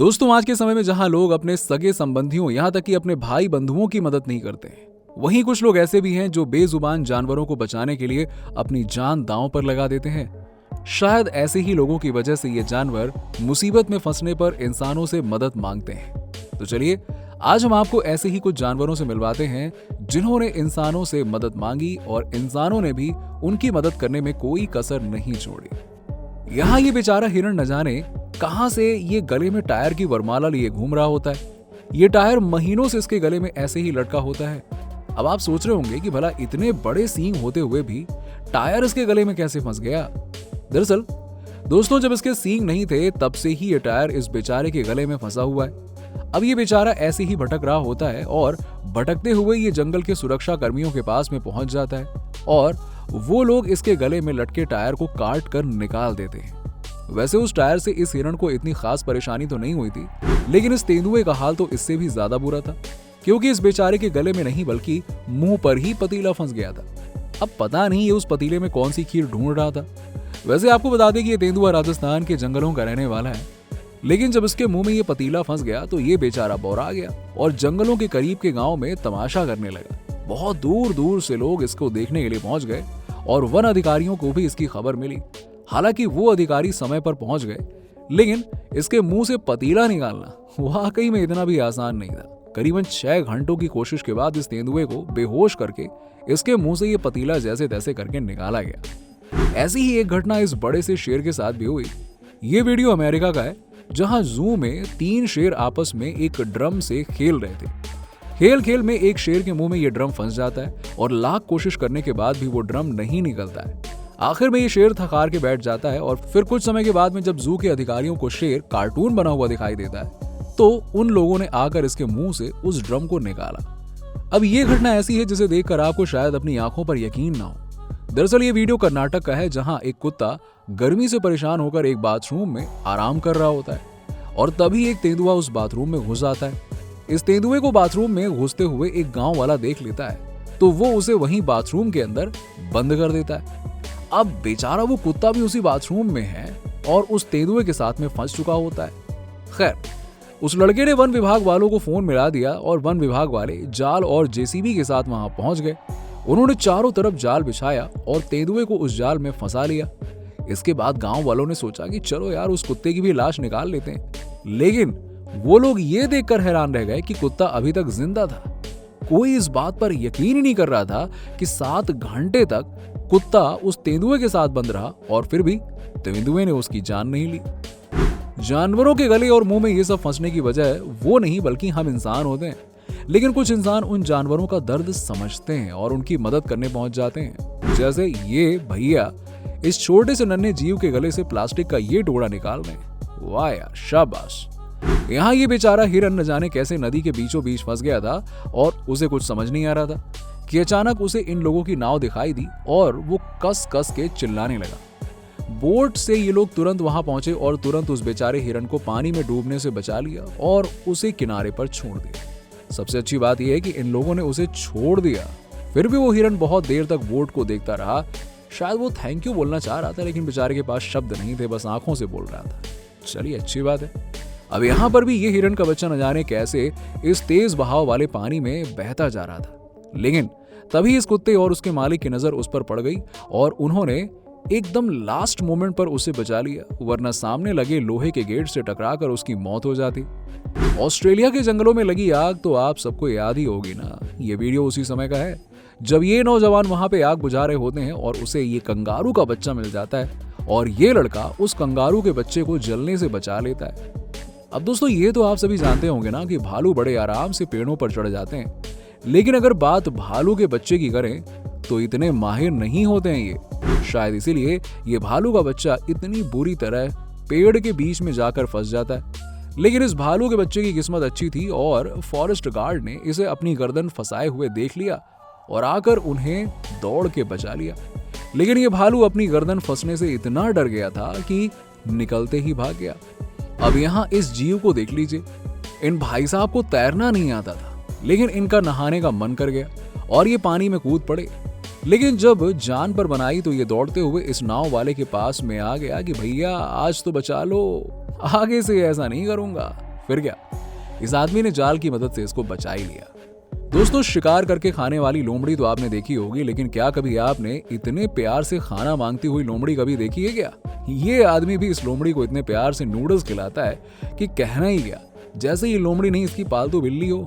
दोस्तों, आज के समय में जहां लोग अपने सगे संबंधियों यहां तक कि अपने भाई बंधुओं की मदद नहीं करते, वहीं कुछ लोग ऐसे भी हैं जो बेजुबान जानवरों को बचाने के लिए अपनी जान दांव पर लगा देते हैं। शायद ऐसे ही लोगों की वजह से ये जानवर मुसीबत में फंसने पर इंसानों से मदद मांगते हैं। तो चलिए, आज हम आपको ऐसे ही कुछ जानवरों से मिलवाते हैं जिन्होंने इंसानों से मदद मांगी और इंसानों ने भी उनकी मदद करने में कोई कसर नहीं छोड़ी। यहाँ ये बेचारा हिरण न जाने कहां से ये गले में टायर की वरमाला लिए घूम रहा होता है। ये टायर महीनों से इसके गले में ऐसे ही लटका होता है। अब आप सोच रहे होंगे कि भला इतने बड़े सींग होते हुए भी टायर इसके गले में कैसे फंस गया। दरअसल दोस्तों, जब इसके सींग नहीं थे तब से ही ये टायर इस बेचारे के गले में फंसा हुआ है। अब ये बेचारा ऐसे ही भटक रहा होता है और भटकते हुए ये जंगल के सुरक्षा कर्मियों के पास में पहुंच जाता है और वो लोग इसके गले में लटके टायर को काट कर निकाल देते हैं। वैसे उस टायर से इस हिरण को इतनी खास परेशानी तो नहीं हुई थी, लेकिन इस तेंदुए का हाल तो इससे भी ज्यादा बुरा था, क्योंकि इस बेचारे के गले में नहीं बल्कि मुंह पर ही पतीला फंस गया था। अब पता नहीं ये उस पतीले में कौन सी खीर ढूंढ रहा था। वैसे आपको बता दें कि ये तेंदुआ राजस्थान के जंगलों का रहने वाला है, लेकिन जब इसके मुंह में ये पतीला फंस गया तो ये बेचारा बौरा गया और जंगलों के करीब के गांव में तमाशा करने लगा। बहुत दूर दूर से लोग इसको देखने के लिए पहुंच गए और वन अधिकारियों को भी इसकी खबर मिली। हालांकि वो अधिकारी समय पर पहुंच गए, लेकिन इसके मुंह से पतीला निकालना वाकई में इतना भी आसान नहीं था। करीबन 6 घंटों की कोशिश के बाद इस तेंदुए को बेहोश करके इसके मुंह से ये पतीला जैसे तैसे करके निकाला गया। ऐसी ही एक घटना इस बड़े से शेर के साथ भी हुई। ये वीडियो अमेरिका का है, जहां जू में 3 शेर आपस में एक ड्रम से खेल रहे थे। खेल खेल में एक शेर के मुंह में ये ड्रम फंस जाता है और लाख कोशिश करने के बाद भी वो ड्रम नहीं निकलता है। आखिर में ये शेर थक हार के बैठ जाता है और फिर कुछ समय के बाद में जब जू के अधिकारियों को शेर कार्टून बना हुआ दिखाई देता है तो उन लोगों ने आकर इसके मुंह से उस ड्रम को निकाला। अब ये घटना ऐसी है जिसे देखकर आपको शायद अपनी आंखों पर यकीन ना हो। दरअसल ये वीडियो कर्नाटक का है, जहां एक कुत्ता गर्मी से परेशान होकर एक बाथरूम में आराम कर रहा होता है और तभी एक तेंदुआ उस बाथरूम में घुस आता है। इस तेंदुए को बाथरूम में घुसते हुए एक गांव वाला देख लेता है तो वो उसे वहीं बाथरूम के अंदर बंद कर देता है। अब बेचारा वो कुत्ता भी उसी बाथरूम में है और उस तेंदुए के साथ में फंस चुका होता है। खैर, उस लड़के ने वन विभाग वालों को फोन मिला दिया और वन विभाग वाले जाल और जेसीबी के साथ वहां पहुंच गए। उन्होंने चारों तरफ जाल बिछाया और तेंदुए को उस जाल में फंसा लिया। इसके बाद गांव वालों ने सोचा कि चलो यार, उस कुत्ते की भी लाश निकाल लेते हैं, लेकिन वो लोग ये देखकर हैरान रह गए कि कुत्ता अभी तक जिंदा था। कोई इस बात पर यकीन ही नहीं कर रहा था कि 7 घंटे तक कुत्ता उस तेंदुए के साथ बंद रहा और फिर भी तेंदुए ने उसकी जान नहीं ली। जानवरों के गले और मुंह में ये सब फंसने की वजह वो नहीं बल्कि हम इंसान होते हैं। लेकिन कुछ इंसान उन जानवरों का दर्द समझते हैं और उनकी मदद करने पहुंच जाते हैं। जैसे ये भैया इस छोटे से नन्हे जीव के गले से प्लास्टिक का ये टुकड़ा निकाल रहे हैं। वाह यार, शाबाश। यहाँ ये बेचारा हिरन न जाने कैसे नदी के बीचों बीच फंस गया था और उसे कुछ समझ नहीं आ रहा था कि अचानक उसे इन लोगों की नाव दिखाई दी और वो कस कस के चिल्लाने लगा। बोट से ये लोग तुरंत वहां पहुंचे और तुरंत उस बेचारे हिरन को पानी में डूबने से बचा लिया और उसे किनारे पर छोड़ दिया। सबसे अच्छी बात यह है कि इन लोगों ने उसे छोड़ दिया, फिर भी वो हिरन बहुत देर तक बोट को देखता रहा। शायद वो थैंक यू बोलना चाह रहा था, लेकिन बेचारे के पास शब्द नहीं थे, बस आंखों से बोल रहा था। चलिए, अच्छी बात है। अब यहाँ पर भी ये हिरन का बच्चा न जाने कैसे इस तेज बहाव वाले पानी में बहता जा रहा था, लेकिन तभी इस कुत्ते और उसके मालिक की नजर उस पर पड़ गई और उन्होंने एकदम लास्ट मोमेंट पर उसे बचा लिया, वरना सामने लगे लोहे के गेट से टकराकर उसकी मौत हो जाती। ऑस्ट्रेलिया के जंगलों में लगी आग तो आप सबको याद ही होगी ना। ये वीडियो उसी समय का है जब ये नौजवान वहां पे आग बुझा रहे होते हैं और उसे ये कंगारू का बच्चा मिल जाता है और ये लड़का उस कंगारू के बच्चे को जलने से बचा लेता है। अब दोस्तों, ये तो आप सभी जानते होंगे ना कि भालू बड़े आराम से पेड़ों पर चढ़ जाते हैं, लेकिन अगर बात भालू के बच्चे की करें तो इतने माहिर नहीं होते हैं ये। शायद इसीलिए ये भालू का बच्चा इतनी बुरी तरह पेड़ के बीच में जाकर फंस जाता है। लेकिन इस भालू के बच्चे की किस्मत अच्छी थी और फॉरेस्ट गार्ड ने इसे अपनी गर्दन फंसाए हुए देख लिया और आकर उन्हें दौड़ के बचा लिया। लेकिन ये भालू अपनी गर्दन फंसने से इतना डर गया था कि निकलते ही भाग गया। अब यहाँ इस जीव को देख लीजिए, इन भाई साहब को तैरना नहीं आता था, लेकिन इनका नहाने का मन कर गया और ये पानी में कूद पड़े। लेकिन जब जान पर बनाई तो ये दौड़ते हुए इस नाव वाले के पास में आ गया कि भैया आज तो बचा लो, आगे से ऐसा नहीं करूंगा। फिर क्या, इस आदमी ने जाल की मदद से इसको बचा ही लिया। दोस्तों, शिकार करके खाने वाली लोमड़ी तो आपने देखी होगी, लेकिन क्या कभी आपने इतने प्यार से खाना मांगती हुई लोमड़ी कभी देखी है क्या? ये आदमी भी इस लोमड़ी को इतने प्यार से नूडल्स खिलाता है कि कहना ही क्या, जैसे ये लोमड़ी नहीं इसकी पालतू बिल्ली हो।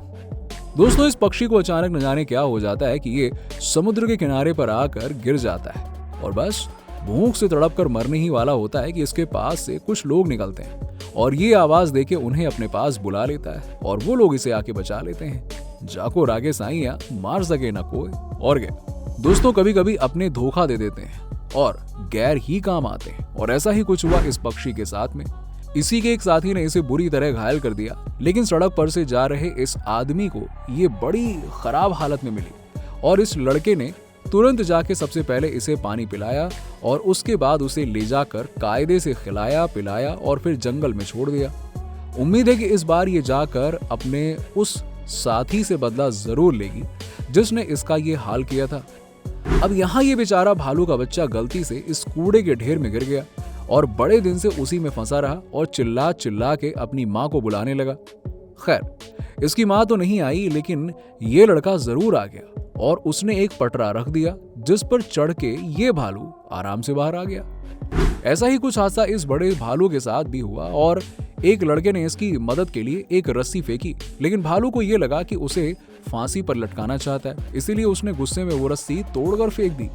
दोस्तों, इस पक्षी को अचानक न जाने क्या हो जाता है कि ये समुद्र के किनारे पर आकर गिर जाता है और बस भूख से तड़प कर मरने ही वाला होता है कि इसके पास से कुछ लोग निकलते हैं और ये आवाज देके उन्हें अपने पास बुला लेता है और वो लोग इसे आके बचा लेते हैं। जाको रागे साईं, मार सके ना कोई। और क्या दोस्तों, कभी कभी अपने धोखा दे देते हैं और गैर ही काम आते हैं, और ऐसा ही कुछ हुआ इस पक्षी के साथ में। इसी के एक साथी ने इसे बुरी तरह घायल कर दिया, लेकिन सड़क पर से जा रहे इस आदमी को ये बड़ी खराब हालत में मिली और इस लड़के ने तुरंत जाके सबसे पहले इसे पानी पिलाया और उसके बाद उसे ले जाकर कायदे से खिलाया पिलाया और फिर जंगल में छोड़ दिया। उम्मीद है कि इस बार ये जाकर अपने उस साथी से बदला जरूर लेगी जिसने इसका ये हाल किया था। अब यहाँ ये बेचारा भालू का बच्चा गलती से इस कूड़े के ढेर में गिर गया और बड़े दिन से उसी में फंसा रहा और चिल्ला चिल्ला के अपनी माँ को बुलाने लगा। खैर, इसकी माँ तो नहीं आई, लेकिन ये लड़का जरूर आ गया और उसने एक पटरा रख दिया जिस पर चढ़ के ये भालू आराम से बाहर आ गया। ऐसा ही कुछ हादसा इस बड़े भालू के साथ भी हुआ और एक लड़के ने इसकी मदद के लिए एक रस्सी फेंकी, लेकिन भालू को यह लगा कि उसे फांसी पर लटकाना चाहता है, इसीलिए उसने गुस्से में वो रस्सी तोड़कर फेंक दी।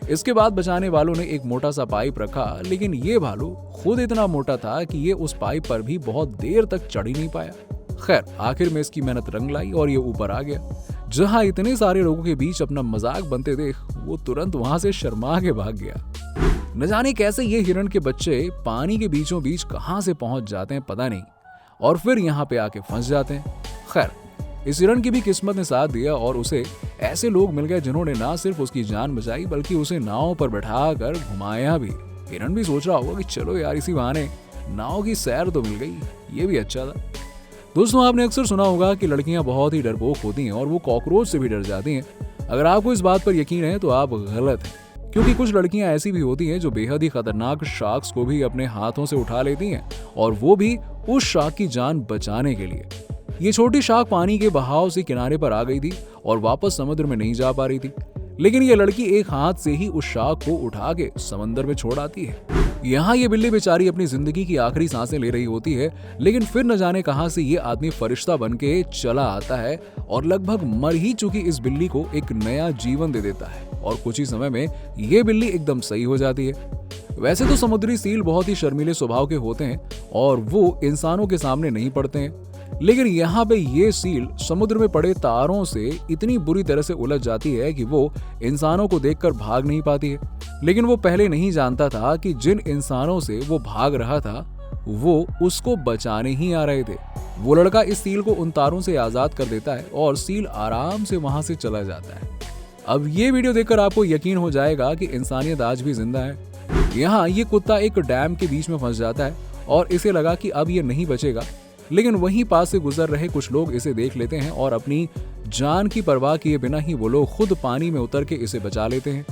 इसके बाद बचाने वालों ने एक मोटा सा पाइप रखा, लेकिन ये भालू खुद इतना मोटा था कि ये उस पाइप पर भी बहुत देर तक चढ़ ही नहीं पाया। खैर, आखिर में इसकी मेहनत रंग लाई और ये ऊपर आ गया। जहां इतने सारे लोगों के बीच अपना मजाक बनते देख वो तुरंत वहां से शर्मा के भाग गया। न जाने कैसे ये हिरण के बच्चे पानी के बीचों बीच कहां से पहुंच जाते हैं पता नहीं, और फिर यहाँ पे आके फंस जाते हैं। खैर, इस हिरण की भी किस्मत ने साथ दिया और उसे ऐसे लोग मिल गए जिन्होंने ना सिर्फ उसकी जान बचाई बल्कि उसे नाव पर बैठा कर घुमाया भी। हिरण भी सोच रहा होगा कि चलो यार, इसी बहाने नाव की सैर तो मिल गई, ये भी अच्छा था। दोस्तों, आपने अक्सर सुना होगा कि लड़कियां बहुत ही डरपोक होती हैं और वो कॉकरोच से भी डर जाती हैं। अगर आपको इस बात पर यकीन है तो आप गलत हैं, क्योंकि कुछ लड़कियां ऐसी भी होती हैं जो बेहद ही खतरनाक शार्क्स को भी अपने हाथों से उठा लेती हैं, और वो भी उस शार्क की जान बचाने के लिए। ये छोटी शार्क पानी के बहाव से किनारे पर आ गई थी और वापस समुद्र में नहीं जा पा रही थी, लेकिन ये लड़की एक हाथ से ही उस शार्क को उठा के समंदर में छोड़ आती है। यहाँ ये बिल्ली बेचारी अपनी जिंदगी की आखिरी सांसें ले रही होती है, लेकिन फिर न जाने कहां से ये आदमी फरिश्ता बन के चला आता है और लगभग मर ही चुकी इस बिल्ली को एक नया जीवन दे देता है और कुछ ही समय में ये बिल्ली एकदम सही हो जाती है। वैसे तो समुद्री सील बहुत ही शर्मीले स्वभाव के होते हैं और वो इंसानों के सामने नहीं पड़ते हैं, लेकिन यहाँ पे ये सील समुद्र में पड़े तारों से इतनी बुरी तरह से उलझ जाती है कि वो इंसानों को देखकर भाग नहीं पाती है। लेकिन वो पहले नहीं जानता था कि जिन इंसानों से वो भाग रहा था वो उसको बचाने ही आ रहे थे। वो लड़का इस सील को उन तारों से आजाद कर देता है और सील आराम से वहां से चला जाता है। अब ये वीडियो देखकर आपको यकीन हो जाएगा कि इंसानियत आज भी जिंदा है। यहाँ ये कुत्ता एक डैम के बीच में फंस जाता है और इसे लगा कि अब ये नहीं बचेगा, लेकिन वहीं पास से गुजर रहे कुछ लोग इसे देख लेते हैं और अपनी जान की परवाह किए बिना ही वो लोग खुद पानी में उतर के इसे बचा लेते हैं।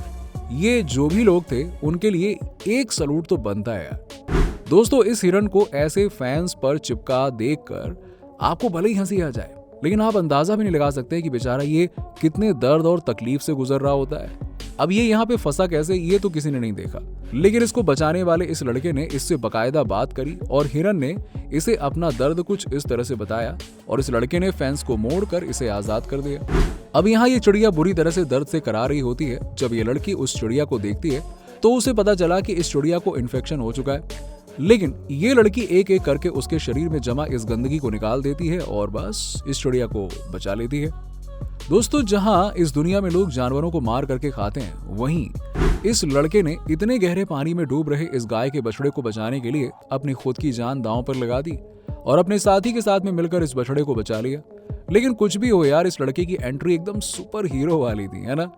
ये जो भी लोग थे उनके लिए एक सलूट तो बनता है यार। दोस्तों, इस हिरण को ऐसे फैंस पर चिपका देखकर आपको भले ही हंसी आ जाए, लेकिन आप अंदाजा भी नहीं लगा सकते कि बेचारा ये कितने दर्द और तकलीफ से गुजर रहा होता है। अब ये यहाँ पे फंसा कैसे, ये तो किसी ने नहीं देखा, लेकिन इसको बचाने वाले इस लड़के ने इससे बकायदा बात करी और हिरण ने इसे अपना दर्द कुछ इस तरह से बताया और इस लड़के ने फैंस को मोड़कर इसे आजाद कर दिया। अब यहाँ ये चिड़िया बुरी तरह से दर्द से करा रही होती है। जब ये लड़की उस चिड़िया को देखती है तो उसे पता चला कि इस चिड़िया को इन्फेक्शन हो चुका है, लेकिन ये लड़की एक एक करके उसके शरीर में जमा इस गंदगी को निकाल देती है और बस इस चिड़िया को बचा लेती है। दोस्तों, जहां इस दुनिया में लोग जानवरों को मार करके खाते हैं, वहीं इस लड़के ने इतने गहरे पानी में डूब रहे इस गाय के बछड़े को बचाने के लिए अपनी खुद की जान दांव पर लगा दी और अपने साथी के साथ में मिलकर इस बछड़े को बचा लिया। लेकिन कुछ भी हो यार, इस लड़के की एंट्री एकदम सुपर हीरो वाली थी, है ना।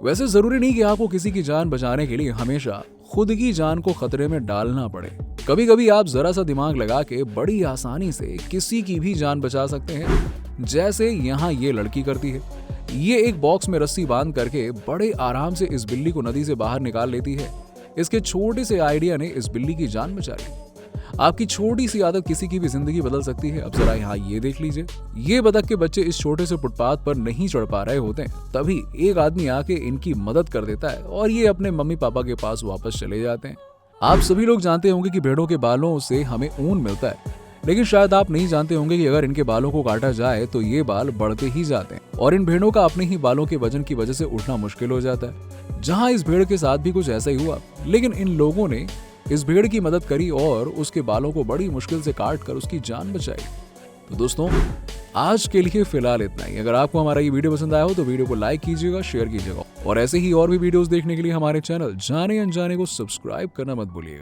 वैसे जरूरी नहीं कि आपको किसी की जान बचाने के लिए हमेशा खुद की जान को खतरे में डालना पड़े। कभी कभी आप जरा सा दिमाग लगा के बड़ी आसानी से किसी की भी जान बचा सकते हैं, जैसे यहाँ ये लड़की करती है। ये एक बॉक्स में रस्सी बांध करके बड़े आराम से इस बिल्ली को नदी से बाहर निकाल लेती है। इसके छोटे से आइडिया ने इस बिल्ली की जान बचा ली। आपकी छोटी सी आदत किसी की भी जिंदगी बदल सकती है। अब जरा यहाँ ये देख लीजिए, ये बतख के बच्चे इस छोटे से फुटपाथ पर नहीं चढ़ पा रहे होते हैं, तभी एक आदमी आके इनकी मदद कर देता है और ये अपने मम्मी पापा के पास वापस चले जाते हैं। आप सभी लोग जानते होंगे कि भेड़ों के बालों से हमें ऊन मिलता है, लेकिन शायद आप नहीं जानते होंगे कि अगर इनके बालों को काटा जाए तो ये बाल बढ़ते ही जाते हैं और इन भेड़ों का अपने ही बालों के वजन की वजह से उठना मुश्किल हो जाता है। जहां इस भेड़ के साथ भी कुछ ऐसा ही हुआ, लेकिन इन लोगों ने इस भेड़ की मदद करी और उसके बालों को बड़ी मुश्किल से काट कर उसकी जान बचाई। तो दोस्तों, आज के लिए फिलहाल इतना ही। अगर आपको हमारा ये वीडियो पसंद आया हो तो वीडियो को लाइक कीजिएगा, शेयर कीजिएगा और ऐसे ही और भी वीडियोस देखने के लिए हमारे चैनल जाने अनजाने को सब्सक्राइब करना मत भूलिएगा।